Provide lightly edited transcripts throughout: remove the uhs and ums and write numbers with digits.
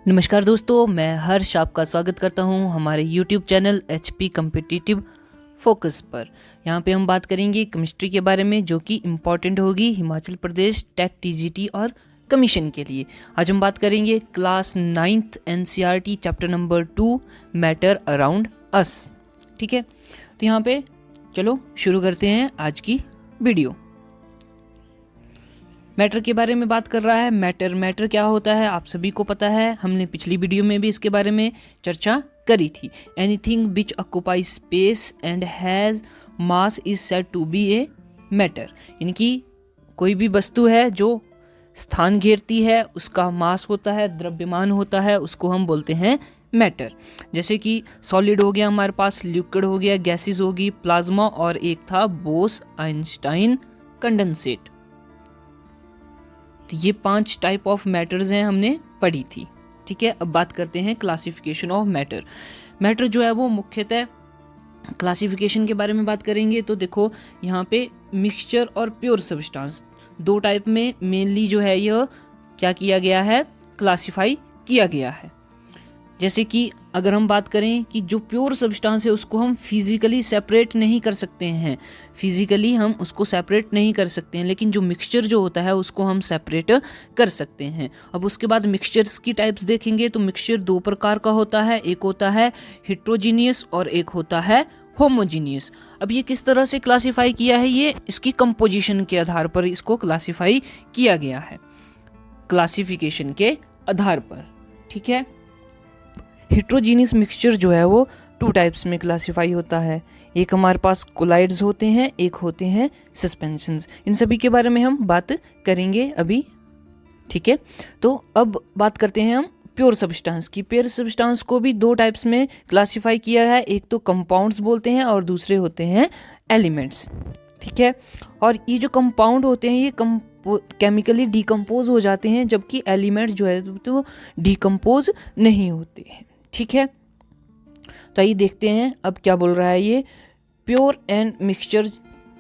नमस्कार दोस्तों, मैं हर्ष आपका स्वागत करता हूं हमारे YouTube channel HP competitive focus पर। यहां पे हम बात करेंगे केमिस्ट्री के बारे में, जो कि इम्पॉर्टेंट होगी हिमाचल प्रदेश टेट TGT और कमीशन के लिए। आज हम बात करेंगे class 9th NCERT chapter number 2 matter around us. ठीक है, तो यहाँ पे चलो शुरू करते हैं आज की वीडियो। मैटर के बारे में बात कर रहा है। मैटर क्या होता है आप सभी को पता है, हमने पिछली वीडियो में भी इसके बारे में चर्चा करी थी। Anything which occupies space and has mass is said to be a matter. यानी कि कोई भी वस्तु है जो स्थान घेरती है, उसका मास होता है, द्रव्यमान होता है, उसको हम बोलते हैं मैटर। जैसे कि सॉलिड हो गया हमारे पास, लिक्विड हो गया, गैसेस होगी, प्लाज्मा, और एक था बोस आइंस्टाइन कंडेंसेट। तो ये 5 टाइप ऑफ मैटर्स हैं, हमने पढ़ी थी। ठीक है, अब बात करते हैं क्लासिफिकेशन ऑफ मैटर। मैटर जो है वो मुख्यतः क्लासिफिकेशन के बारे में बात करेंगे तो देखो यहाँ पे मिक्सचर और प्योर सब्सटेंस 2 टाइप में मेनली जो है यह क्या किया गया है, क्लासिफाई किया गया है। जैसे कि अगर हम बात करें कि जो प्योर सब्सटेंस है उसको हम फिजिकली सेपरेट नहीं कर सकते हैं, फिजिकली हम उसको सेपरेट नहीं कर सकते हैं, लेकिन जो मिक्सचर जो होता है उसको हम सेपरेट कर सकते हैं। अब उसके बाद मिक्सचर्स की टाइप्स देखेंगे तो मिक्सचर 2 प्रकार का होता है, एक होता है हेट्रोजीनियस और एक होता है होमोजीनियस। अब ये किस तरह से क्लासीफाई किया है, ये इसकी कंपोजिशन के आधार पर इसको क्लासीफाई किया गया है, क्लासिफिकेशन के आधार पर। ठीक है, हेट्रोजीनियस मिक्सचर जो है वो 2 टाइप्स में क्लासिफाई होता है। एक हमारे पास कोलाइड्स होते हैं, एक होते हैं सस्पेंशंस। इन सभी के बारे में हम बात करेंगे अभी। ठीक है, तो अब बात करते हैं हम प्योर सब्सटेंस की। प्योर सब्सटेंस को भी 2 टाइप्स में क्लासिफाई किया है, एक तो कंपाउंड्स बोलते हैं और दूसरे होते हैं एलिमेंट्स। ठीक है, और ये जो कंपाउंड होते हैं ये केमिकली डिकम्पोज हो जाते हैं, जबकि एलिमेंट जो है तो डिकम्पोज नहीं होते हैं। ठीक है, तो आइए देखते हैं अब क्या बोल रहा है ये। प्योर एंड मिक्सचर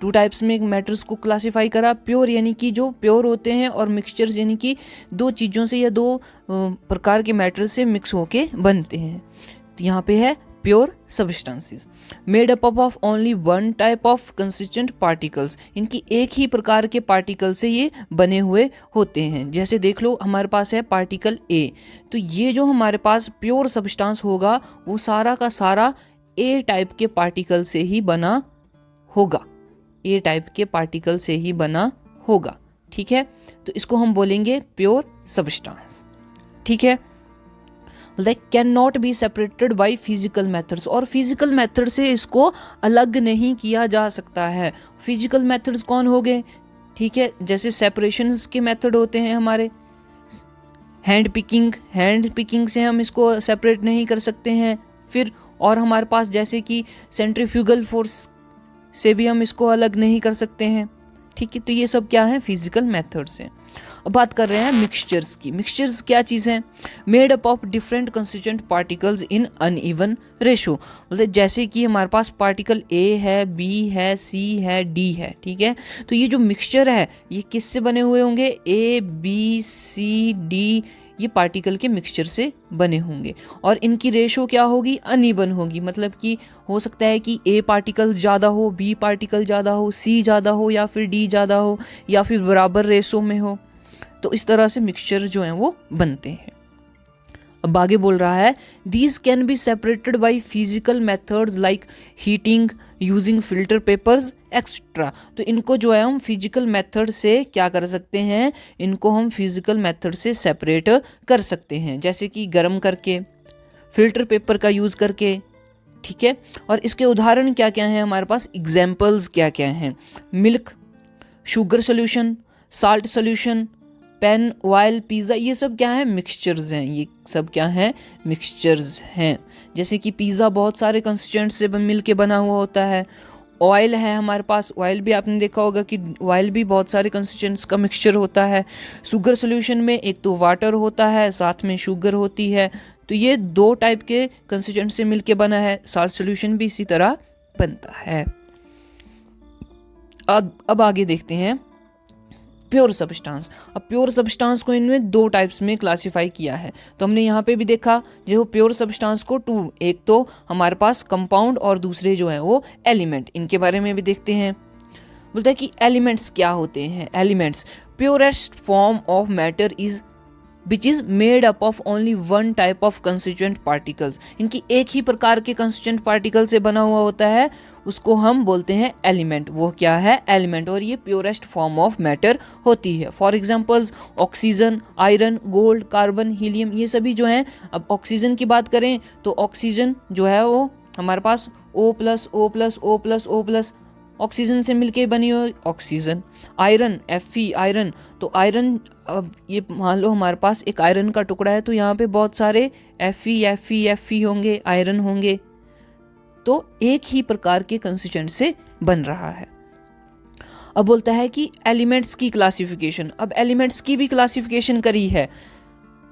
2 टाइप्स में मैटर्स को क्लासिफाई करा। प्योर यानी कि जो प्योर होते हैं, और मिक्सचर्स यानी कि 2 चीज़ों से या 2 प्रकार के मैटर से मिक्स होके बनते हैं। तो यहाँ पे है pure substances made up of only 1 type of consistent particles. इनकी एक ही प्रकार के पार्टिकल से ये बने हुए होते हैं। जैसे देख लो हमारे पास है पार्टिकल ए, तो ये जो हमारे पास प्योर सब्सटेंस होगा वो सारा का सारा ए टाइप के पार्टिकल से ही बना होगा, ए टाइप के पार्टिकल से ही बना होगा। ठीक है, तो इसको हम बोलेंगे प्योर सब्सटेंस। ठीक है, like can not be separated by physical methods, और फिजिकल मेथड से इसको अलग नहीं किया जा सकता है। फिजिकल मेथड्स कौन हो गए? ठीक है, जैसे सेपरेशंस के मेथड होते हैं हमारे, हैंड पिकिंग से हम इसको सेपरेट नहीं कर सकते हैं। फिर और हमारे पास जैसे कि सेंट्रीफ्यूगल फोर्स से भी हम इसको अलग नहीं कर सकते हैं। ठीक है, तो ये सब क्या है, फिजिकल मेथड्स हैं। अब बात कर रहे हैं मिक्सचर्स की। मिक्सचर्स क्या चीज़ है? Made up of different constituent particles in uneven ratio. मतलब जैसे कि हमारे पास पार्टिकल ए है, बी है, सी है, डी है। ठीक है, तो ये जो मिक्सचर है ये किससे बने हुए होंगे? ए, बी, सी, डी, ये पार्टिकल के मिक्सचर से बने होंगे, और इनकी रेशो क्या होगी? अनइवन होगी। मतलब कि हो सकता है कि ए पार्टिकल ज़्यादा हो, बी पार्टिकल ज़्यादा हो, सी ज़्यादा हो, या फिर डी ज़्यादा हो, या फिर बराबर रेशो में हो। तो इस तरह से मिक्सचर जो हैं वो बनते हैं। अब आगे बोल रहा है these can be separated by physical methods like heating, using filter papers etcetera. तो इनको जो है हम फिजिकल मेथड से क्या कर सकते हैं, इनको हम फिजिकल मेथड से सेपरेट कर सकते हैं, जैसे कि गर्म करके, फिल्टर पेपर का यूज़ करके। ठीक है, और इसके उदाहरण क्या क्या हैं हमारे पास, एग्जाम्पल्स क्या क्या हैं? Milk, sugar solution, salt solution, pen, oil, pizza, ये सब क्या है, मिक्सचर्स हैं। ये सब क्या है, मिक्सचर्स हैं। जैसे कि पिज़्ज़ा बहुत सारे कंस्टिट्यूएंट से मिल के बना हुआ होता है। ऑयल है हमारे पास, ऑयल भी आपने देखा होगा कि ऑयल भी बहुत सारे कंस्टिट्यूएंट्स का मिक्सचर होता है। शुगर सोल्यूशन में एक तो वाटर होता है, साथ में शुगर होती है। तो ये 2 टाइप के कंस्टिट्यूएंट से मिल के बना है। साल्ट सोल्यूशन भी इसी तरह बनता है। अब आगे देखते हैं प्योर सब्सटेंस। अब प्योर सब्सटेंस को इनमें दो टाइप्स में क्लासिफाई किया है। तो हमने यहाँ पे भी देखा जो प्योर सब्सटेंस को टू, एक तो हमारे पास कंपाउंड और दूसरे जो है वो एलिमेंट, इनके बारे में भी देखते हैं। बोलता है कि एलिमेंट्स क्या होते हैं। Elements purest form of matter is which is made up of only one type of constituent particles. इनकी एक ही प्रकार के कंस्टिट्यूएंट पार्टिकल से बना हुआ होता है, उसको हम बोलते हैं एलिमेंट। वो क्या है? एलिमेंट। और ये प्योरेस्ट फॉर्म ऑफ मैटर होती है। For examples oxygen, iron, gold, carbon, helium, ये सभी जो हैं। अब ऑक्सीजन की बात करें तो ऑक्सीजन जो है वो हमारे पास O+O+O+O+ ऑक्सीजन से मिलके बनी हुई ऑक्सीजन। आयरन Fe, आयरन, तो आयरन, अब ये मान लो हमारे पास एक आयरन का टुकड़ा है तो यहाँ पे बहुत सारे Fe होंगे, आयरन होंगे, तो एक ही प्रकार के कंस्टिट्यूएंट से बन रहा है। अब बोलता है कि एलिमेंट्स की क्लासिफिकेशन। अब एलिमेंट्स की भी क्लासिफिकेशन करी है,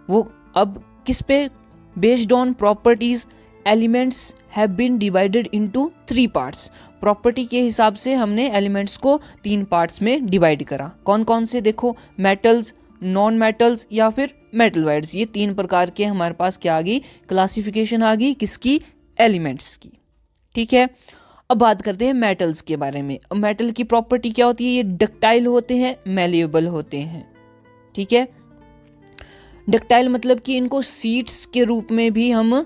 वो अब किस पे? Based on properties elements have been divided into 3 parts. Property के हिसाब से हमने एलिमेंट्स को 3 पार्ट्स में डिवाइड करा। कौन कौन से? देखो, मेटल्स, नॉन मेटल्स या फिर मेटलॉइड्स। ये 3 प्रकार के हमारे पास क्या आ गई? क्लासिफिकेशन आ गई। किसकी? एलिमेंट्स की। ठीक है, अब बात करते हैं मेटल्स के बारे में। अब मेटल की प्रॉपर्टी क्या होती है? ये डक्टाइल होते हैं, मैलिएबल होते हैं। ठीक है, डक्टाइल मतलब कि इनको सीड्स के रूप में भी हम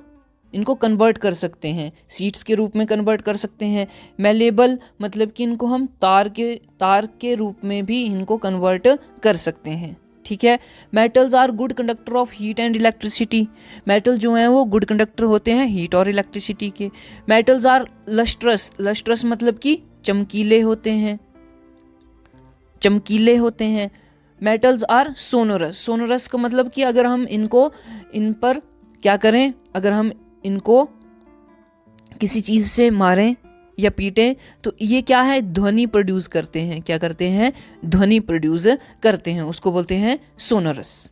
इनको कन्वर्ट कर सकते हैं, सीड्स के रूप में कन्वर्ट कर सकते हैं। मैलेबल मतलब कि इनको हम तार के रूप में भी इनको कन्वर्ट कर सकते हैं। ठीक है, metals are good conductor of heat and electricity. Metal जो हैं वो गुड कंडक्टर होते हैं हीट और इलेक्ट्रिसिटी के। मेटल्स आर लस्ट्रस, लस्ट्रस मतलब कि चमकीले होते हैं, चमकीले होते हैं। मेटल्स आर सोनोरस, सोनोरस का मतलब कि अगर हम इन पर क्या करें, अगर हम इनको किसी चीज से मारें या पीटें तो ये क्या है? ध्वनि प्रोड्यूस करते हैं। क्या करते हैं? ध्वनि प्रोड्यूस करते हैं, उसको बोलते हैं सोनोरस।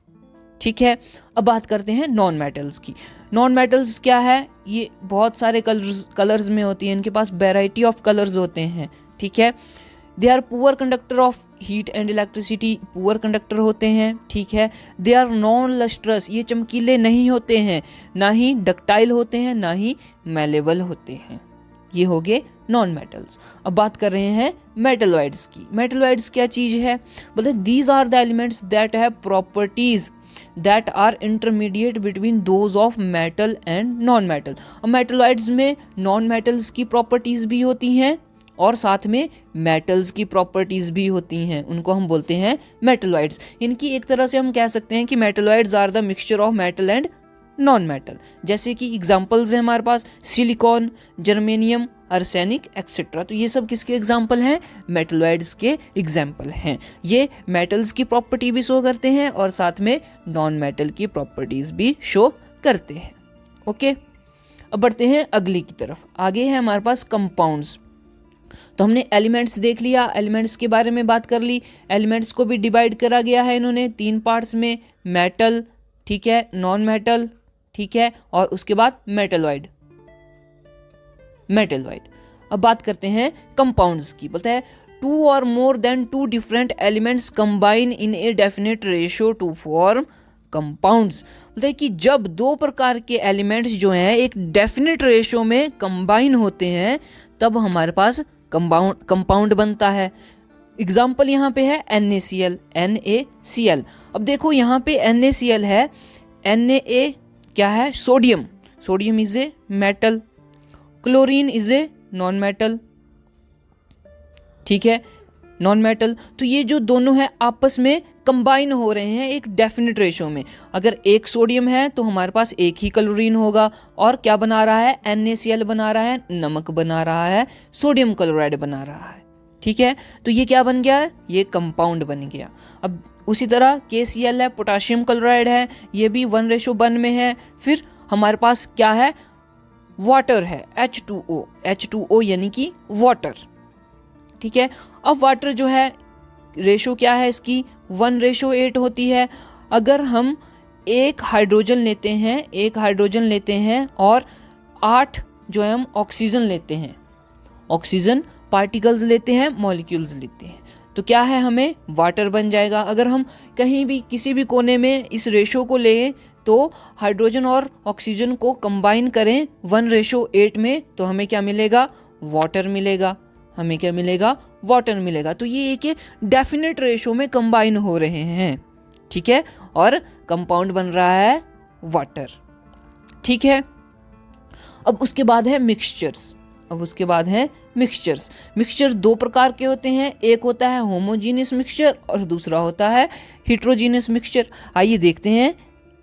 ठीक है, अब बात करते हैं नॉन मेटल्स की। नॉन मेटल्स क्या है? ये बहुत सारे कलर्स में होती है, इनके पास वैरायटी ऑफ कलर्स होते हैं। ठीक है, they are poor conductor of heat and electricity, poor conductor होते हैं। ठीक है, दे आर नॉन लस्ट्रस, ये चमकीले नहीं होते हैं, ना ही डक्टाइल होते हैं, ना ही मैलेबल होते हैं। ये हो गए नॉन मेटल्स। अब बात कर रहे हैं मेटलॉइड्स की। मेटलॉइड्स क्या चीज है? बोलते these are the elements that have properties that are intermediate between those of metal and non metal. अब मेटलॉइड्स में नॉन मेटल्स की प्रॉपर्टीज भी होती हैं और साथ में मेटल्स की प्रॉपर्टीज भी होती हैं, उनको हम बोलते हैं मेटलॉइड्स। इनकी एक तरह से हम कह सकते हैं कि metalloids are the mixture of metal and non metal. जैसे कि एग्जांपल्स हैं हमारे पास सिलिकॉन, जर्मेनियम, आर्सेनिक एक्सेट्रा। तो ये सब किसके एग्जांपल हैं? मेटलॉइड्स के एग्जांपल हैं। ये मेटल्स की प्रॉपर्टी भी शो करते हैं और साथ में नॉन मेटल की प्रॉपर्टीज भी शो करते हैं। ओके, अब बढ़ते हैं अगली की तरफ। आगे है हमारे पास कंपाउंड्स। तो हमने एलिमेंट्स देख लिया, एलिमेंट्स के बारे में बात कर ली। एलिमेंट्स को भी डिवाइड करा गया है इन्होंने 3 पार्ट्स में, मेटल, ठीक है, नॉन मेटल, ठीक है, और उसके बाद मेटलॉइड। अब बात करते हैं कंपाउंड्स की। बोलता है 2 or more than 2 different elements combine in a definite ratio to form compounds. बोलते हैं कि जब 2 प्रकार के एलिमेंट्स जो हैं एक डेफिनेट रेशियो में कंबाइन होते हैं तब हमारे पास कंपाउंड बनता है। एग्जाम्पल यहाँ पे है NaCl। अब देखो यहाँ पे NaCl है, Na क्या है? Sodium, sodium is a metal, chlorine is a non metal. ठीक है, नॉन मेटल। तो ये जो दोनों है आपस में कंबाइन हो रहे हैं एक डेफिनेट रेशियो में। अगर एक सोडियम है तो हमारे पास एक ही क्लोरीन होगा, और क्या बना रहा है? NaCl बना रहा है, नमक बना रहा है, सोडियम क्लोराइड बना रहा है। ठीक है, तो ये क्या बन गया? ये कंपाउंड बन गया। अब उसी तरह KCl है, पोटाशियम क्लोराइड है, ये भी 1:1 में है। फिर हमारे पास क्या है? वाटर है, H2O यानी कि वाटर। ठीक है, अब वाटर जो है रेशो क्या है इसकी? 1:8 होती है। अगर हम एक हाइड्रोजन लेते हैं और 8 जो है हम ऑक्सीजन लेते हैं, ऑक्सीजन पार्टिकल्स लेते हैं, मॉलिक्यूल्स लेते हैं, तो क्या है, हमें वाटर बन जाएगा। अगर हम कहीं भी किसी भी कोने में इस रेशो को लें तो हाइड्रोजन और ऑक्सीजन को कंबाइन करें 1:8 में, तो हमें क्या मिलेगा, वाटर मिलेगा। हमें क्या मिलेगा, वाटर मिलेगा। तो ये एक डेफिनेट रेशो में कंबाइन हो रहे हैं, ठीक है, और कंपाउंड बन रहा है वाटर, ठीक है। अब उसके बाद है मिक्सचर्स। मिक्सचर दो प्रकार के होते हैं, एक होता है होमोजीनियस मिक्सचर और दूसरा होता है हिट्रोजीनियस मिक्सचर। आइए देखते हैं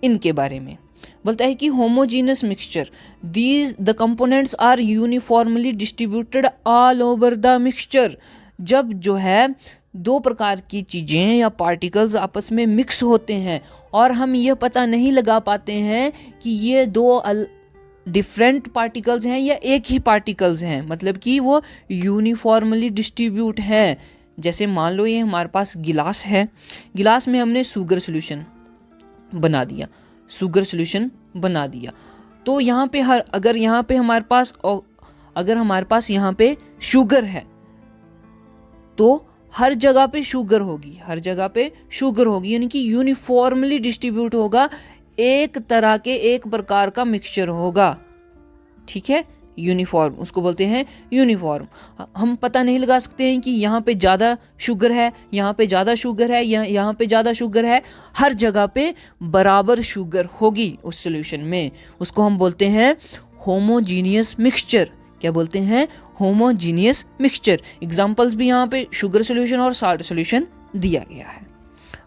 इनके बारे में। बोलता है कि homogeneous mixture, these the components are uniformly distributed all over the mixture. जब जो है दो प्रकार की चीज़ें या पार्टिकल्स आपस में मिक्स होते हैं और हम यह पता नहीं लगा पाते हैं कि ये दो डिफरेंट पार्टिकल्स हैं या एक ही पार्टिकल्स हैं, मतलब कि वो यूनिफॉर्मली डिस्ट्रीब्यूट हैं। जैसे मान लो ये हमारे पास गिलास है, गिलास में हमने शुगर सोल्यूशन बना दिया, तो यहाँ पे अगर हमारे पास यहाँ पे शुगर है तो हर जगह पे शुगर होगी, यानी कि यूनिफॉर्मली डिस्ट्रीब्यूट होगा, एक प्रकार का मिक्सचर होगा, ठीक है, यूनिफॉर्म, उसको बोलते हैं यूनिफॉर्म। हम पता नहीं लगा सकते हैं कि यहाँ पे ज़्यादा शुगर है, यहाँ पे ज़्यादा शुगर है, यहाँ पे ज़्यादा शुगर है, हर जगह पे बराबर शुगर होगी उस सॉल्यूशन में, उसको हम बोलते हैं होमोजीनियस मिक्सचर। क्या बोलते हैं, होमोजीनियस मिक्सचर। एग्जाम्पल्स भी यहाँ पे शुगर सॉल्यूशन और साल्ट सॉल्यूशन दिया गया है।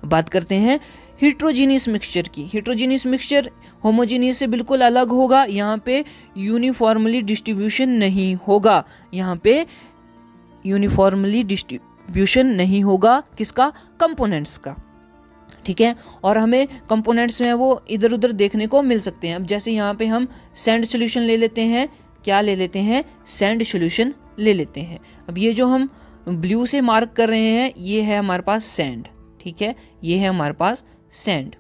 बात करते हैं हिट्रोजीनियस मिक्सचर की। हिट्रोजीनियस मिक्सचर होमोजीनियस से बिल्कुल अलग होगा, यहाँ पे यूनिफॉर्मली डिस्ट्रीब्यूशन नहीं होगा, किसका, कंपोनेंट्स का, ठीक है। और हमें कंपोनेंट्स जो हैं वो इधर उधर देखने को मिल सकते हैं। अब जैसे यहाँ पे हम सैंड सॉल्यूशन ले लेते हैं, सैंड सॉल्यूशन ले लेते हैं। अब ये जो हम ब्लू से मार्क कर रहे हैं ये है हमारे पास सैंड, ठीक है, ये है हमारे पास सैंड।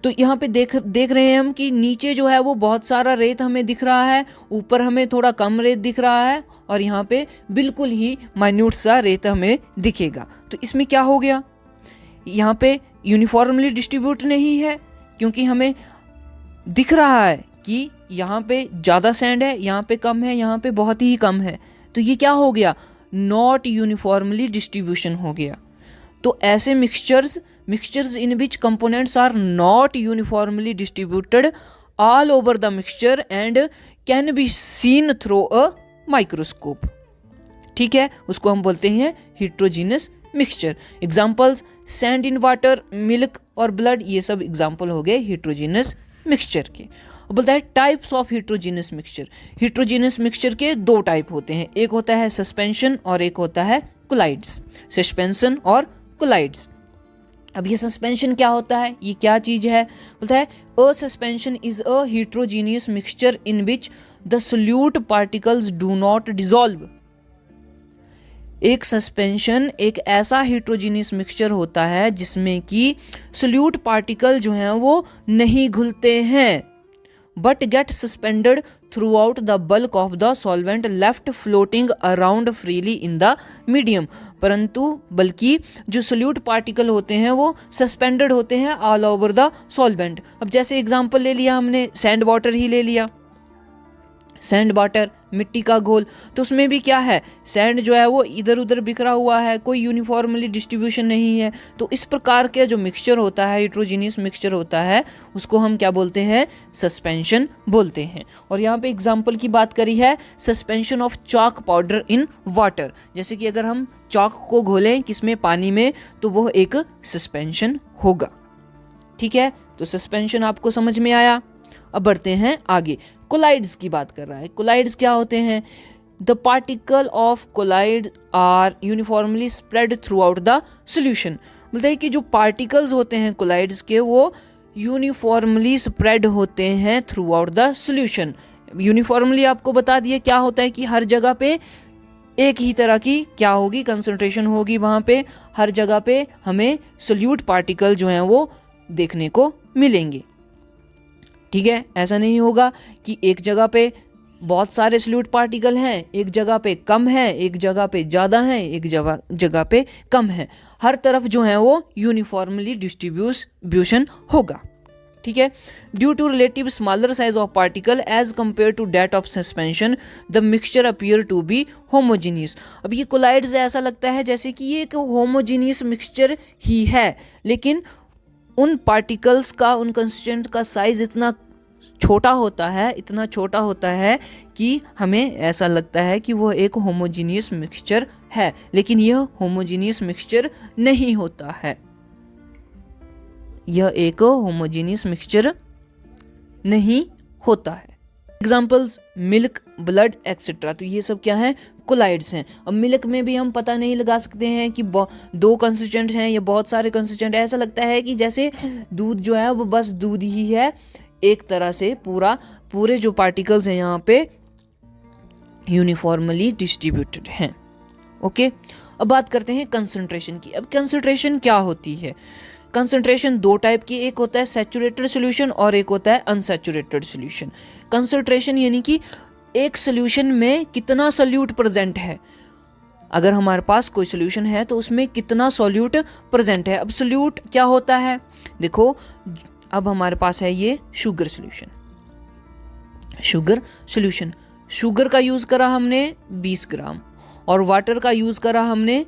तो यहाँ पे देख रहे हैं हम कि नीचे जो है वो बहुत सारा रेत हमें दिख रहा है, ऊपर हमें थोड़ा कम रेत दिख रहा है और यहाँ पे बिल्कुल ही माइन्यूट सा रेत हमें दिखेगा। तो इसमें क्या हो गया, यहाँ पे यूनिफॉर्मली डिस्ट्रीब्यूट नहीं है, क्योंकि हमें दिख रहा है कि यहाँ पे ज़्यादा सैंड है, यहाँ पे कम है, यहाँ पे बहुत ही कम है। तो ये क्या हो गया, नॉट यूनिफॉर्मली डिस्ट्रीब्यूशन हो गया। तो ऐसे mixtures in which components are not uniformly distributed all over the mixture and can be seen through a microscope, ठीक है, उसको हम बोलते हैं heterogeneous mixture. Examples sand in water, milk और ब्लड, ये सब एग्जाम्पल हो गए हिट्रोजीनियस मिक्सचर के। बोलता है types of heterogeneous mixture. Heterogeneous mixture के दो टाइप होते हैं, एक होता है सस्पेंशन और एक होता है कोलाइड्स। सस्पेंशन और कोलाइड्स। अब ये सस्पेंशन क्या होता है, ये क्या चीज़ है, बोलता है अ suspension is a heterogeneous mixture in which the solute particles do not dissolve. एक सस्पेंशन एक ऐसा हिट्रोजीनियस मिक्सचर होता है जिसमें कि सोल्यूट पार्टिकल जो हैं वो नहीं घुलते हैं, but get suspended through out the bulk of the solvent left floating around freely in the medium. परंतु बल्कि जो सोल्यूट पार्टिकल होते हैं वो सस्पेंडेड होते हैं ऑल ओवर द सॉल्वेंट। अब जैसे एग्जांपल ले लिया हमने, सैंड वाटर ही ले लिया, सैंड वाटर मिट्टी का घोल, तो उसमें भी क्या है, सैंड जो है वो इधर उधर बिखरा हुआ है, कोई यूनिफॉर्मली डिस्ट्रीब्यूशन नहीं है। तो इस प्रकार के जो मिक्सचर होता है, हिट्रोजीनियस मिक्सचर होता है, उसको हम क्या बोलते हैं, सस्पेंशन बोलते हैं। और यहाँ पे एग्जांपल की बात करी है, suspension of chalk powder in water. जैसे कि अगर हम चॉक को घोलें किसमें, पानी में, तो वो एक सस्पेंशन होगा, ठीक है। तो सस्पेंशन आपको समझ में आया। अब बढ़ते हैं आगे, कोलाइड्स की बात कर रहा है। कोलाइड्स क्या होते हैं, the particle of colloid are uniformly spread throughout the solution. बोलते हैं कि जो पार्टिकल्स होते हैं कोलाइड्स के वो यूनिफॉर्मली स्प्रेड होते हैं through out the solution. Uniformly आपको बता दिए क्या होता है कि हर जगह पे एक ही तरह की क्या होगी, कंसंट्रेशन होगी, वहाँ पे हर जगह पे हमें सोल्यूट पार्टिकल जो हैं वो देखने को मिलेंगे, ठीक है। ऐसा नहीं होगा कि एक जगह पे बहुत सारे सॉल्यूट पार्टिकल हैं, एक जगह पे कम है, एक जगह पे ज़्यादा है, एक जगह पे कम है, हर तरफ जो है वो यूनिफॉर्मली डिस्ट्रीब्यूशन होगा, ठीक है। Due to relative smaller size of particle as compare to that of suspension the mixture appear to be homogeneous. अब ये कोलाइड्स ऐसा लगता है जैसे कि ये एक होमोजीनियस मिक्सचर ही है, लेकिन उन पार्टिकल्स का, उन कंस्टिट्यूएंट का साइज इतना छोटा होता है, इतना छोटा होता है कि हमें ऐसा लगता है कि वो एक होमोजीनियस मिक्सचर है, लेकिन यह होमोजीनियस मिक्सचर नहीं होता है, यह एक होमोजीनियस मिक्सचर नहीं होता है। एग्जाम्पल्स मिल्क, ब्लड एक्सेट्रा, तो ये सब क्या है, कोलाइड्स हैं। अब मिल्क में भी हम पता नहीं लगा सकते हैं कि दो कंस्टिट्यूएंट हैं या बहुत सारे कंस्टिट्यूएंट, ऐसा लगता है कि जैसे दूध जो है वो बस दूध ही है, एक तरह से पूरे जो पार्टिकल्स हैं यहाँ पे यूनिफॉर्मली डिस्ट्रीब्यूटेड हैं, ओके। अब बात करते हैं कंसंट्रेशन की। अब कंसंट्रेशन क्या होती है? कंसंट्रेशन दो टाइप की, एक होता है सैचुरेटेड सॉल्यूशन और एक होता है अनसैचुरेटेड सॉल्यूशन। कंसंट्रेशन यानी कि एक सॉल्यूशन में कितना सॉल्यूट प्रेजेंट है, अगर हमारे पास कोई सॉल्यूशन है तो उसमें कितना सॉल्यूट प्रेजेंट है। अब सॉल्यूट क्या होता है, देखो अब हमारे पास है ये sugar solution, sugar solution, sugar का यूज़ करा हमने 20 ग्राम और वाटर का यूज़ करा हमने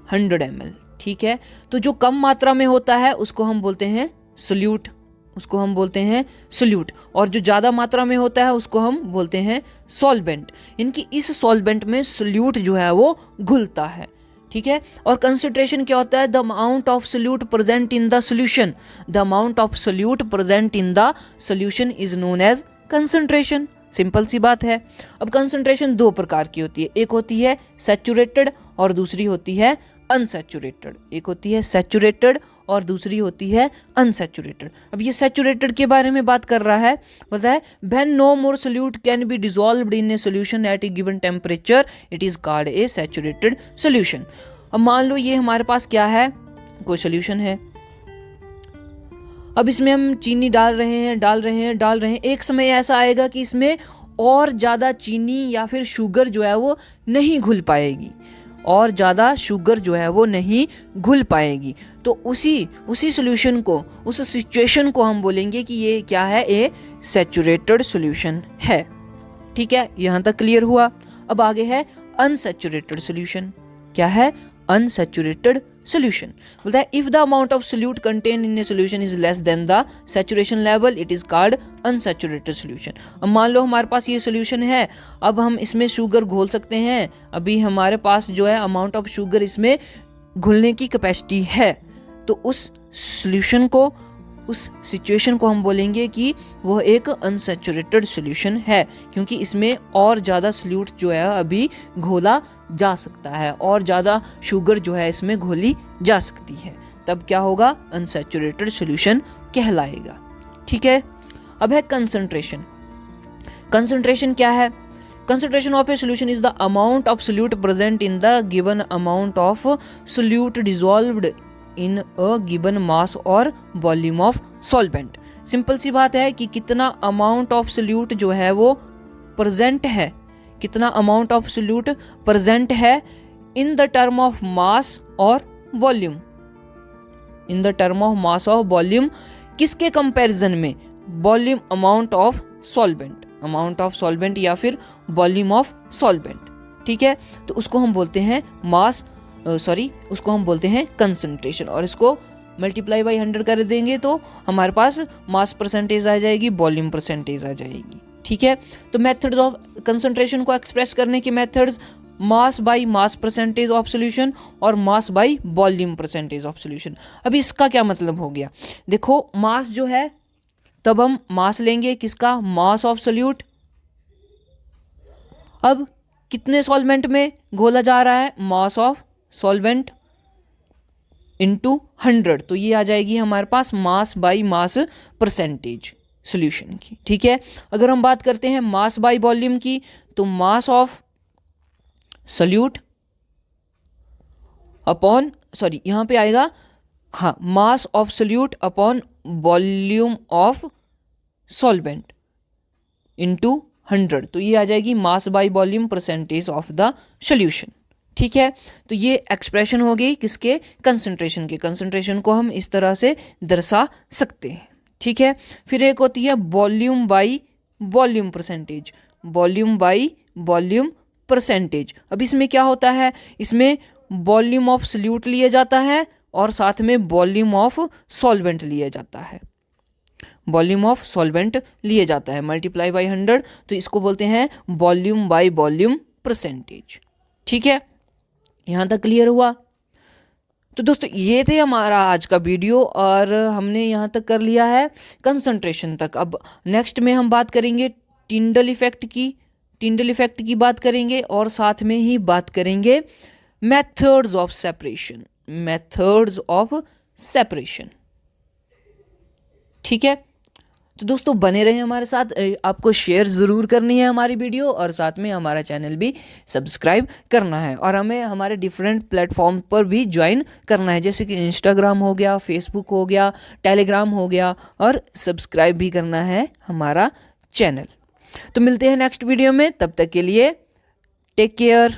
100 ml, ठीक है। तो जो कम मात्रा में होता है उसको हम बोलते हैं सॉल्यूट, उसको हम बोलते हैं सॉल्यूट, और जो ज़्यादा मात्रा में होता है उसको हम बोलते हैं सॉल्वेंट। इनकी इस सॉल्वेंट में सॉल्यूट जो है वो घुलता है, ठीक है। और कंसंट्रेशन क्या होता है, the amount of solute present in the solution, the amount of solute present in the solution is known as concentration. Simple सी बात है। अब कंसंट्रेशन दो प्रकार की होती है, एक होती है सैचुरेटेड और दूसरी होती है अनसैचुरेटेड। एक होती है सैचुरेटेड और दूसरी होती है अनसैचुरेटेड। अब ये सैचुरेटेड के बारे में बात कर रहा है, बोलता है when no more solute can be dissolved in a solution at a given temperature it is called a saturated solution. अब मान लो ये हमारे पास क्या है, कोई सॉल्यूशन है, अब इसमें हम चीनी डाल रहे हैं, एक समय ऐसा आएगा कि इसमें और ज़्यादा चीनी या फिर शुगर जो है वो नहीं घुल पाएगी, और ज़्यादा शुगर जो है वो नहीं घुल पाएगी। तो उसी सॉल्यूशन को, उस सिचुएशन को हम बोलेंगे कि ये क्या है, ए सैचुरेटेड सॉल्यूशन है, ठीक है। यहाँ तक क्लियर हुआ। अब आगे है अनसैचुरेटेड सॉल्यूशन। क्या है, अनसैचुरेटेड सॉल्यूशन। बोलता है if the amount of solute contain in a solution is less than the saturation level it is called unsaturated solution. अब मान लो हमारे पास ये सॉल्यूशन है, अब हम इसमें शुगर घोल सकते हैं, अभी हमारे पास जो है अमाउंट ऑफ शुगर इसमें घुलने की कैपेसिटी है, तो उस सॉल्यूशन को, उस सिचुएशन को हम बोलेंगे कि वो एक अनसैचुरेटेड सॉल्यूशन है, क्योंकि इसमें और ज़्यादा सॉल्यूट जो है अभी घोला जा सकता है, और ज़्यादा शुगर जो है इसमें घोली जा सकती है, तब क्या होगा, अनसैचुरेटेड सॉल्यूशन कहलाएगा, ठीक है। अब है कंसंट्रेशन। कंसंट्रेशन क्या है, concentration of a solution is the amount of solute present in the given amount of solute dissolved in a given mass or volume of solvent। Simple सी बात है कि कितना अमाउंट ऑफ सोल्यूट जो है वो प्रेजेंट है, कितना अमाउंट ऑफ सोल्यूट प्रेजेंट है in the term of mass और volume, in the term of mass और वॉल्यूम, किसके कंपैरिजन में, volume amount of solvent, amount of solvent या फिर वॉल्यूम ऑफ सॉल्वेंट, ठीक है। तो उसको हम बोलते हैं उसको हम बोलते हैं कंसंट्रेशन, और इसको मल्टीप्लाई बाई 100 कर देंगे तो हमारे पास मास परसेंटेज आ जाएगी, वॉल्यूम परसेंटेज आ जाएगी, ठीक है। तो मेथड्स ऑफ कंसंट्रेशन को एक्सप्रेस करने के methods mass by mass percentage of solution और mass by volume percentage of solution. अभी इसका क्या मतलब हो गया, देखो मास जो है, तब हम मास लेंगे किसका, मास ऑफ सोल्यूट। अब कितने सॉल्वेंट में घोला जा रहा है, मास ऑफ सॉल्वेंट इनटू 100, तो ये आ जाएगी हमारे पास mass by mass percentage solution की, ठीक है। अगर हम बात करते हैं मास बाई वॉल्यूम की, तो mass of solute upon, sorry यहाँ पे आएगा, हाँ, mass of solute upon volume of solvent into 100, तो ये आ जाएगी mass by volume percentage of the solution. ठीक है, तो ये एक्सप्रेशन हो गई किसके, कंसंट्रेशन के। कंसंट्रेशन को हम इस तरह से दर्शा सकते हैं। ठीक है, फिर एक होती है volume by volume percentage, volume by volume percentage. अब इसमें क्या होता है, इसमें वॉल्यूम ऑफ सॉल्यूट लिया जाता है और साथ में वॉल्यूम ऑफ सॉल्वेंट लिया जाता है, वॉल्यूम ऑफ सॉल्वेंट लिए जाता है, मल्टीप्लाई बाय 100, तो इसको बोलते हैं वॉल्यूम बाय वॉल्यूम परसेंटेज। ठीक है, यहाँ तक क्लियर हुआ। तो दोस्तों ये थे हमारा आज का वीडियो और हमने यहाँ तक कर लिया है कंसंट्रेशन तक। अब नेक्स्ट में हम बात करेंगे टिंडल इफेक्ट की, टिंडल इफेक्ट की बात करेंगे और साथ में ही बात करेंगे methods of separation, methods of separation. ठीक है, तो दोस्तों बने रहे हमारे साथ, आपको शेयर ज़रूर करनी है हमारी वीडियो और साथ में हमारा चैनल भी सब्सक्राइब करना है और हमें हमारे डिफरेंट प्लेटफॉर्म पर भी ज्वाइन करना है, जैसे कि इंस्टाग्राम हो गया, फेसबुक हो गया, टेलीग्राम हो गया, और सब्सक्राइब भी करना है हमारा चैनल। तो मिलते हैं नेक्स्ट वीडियो में, तब तक के लिए टेक केयर।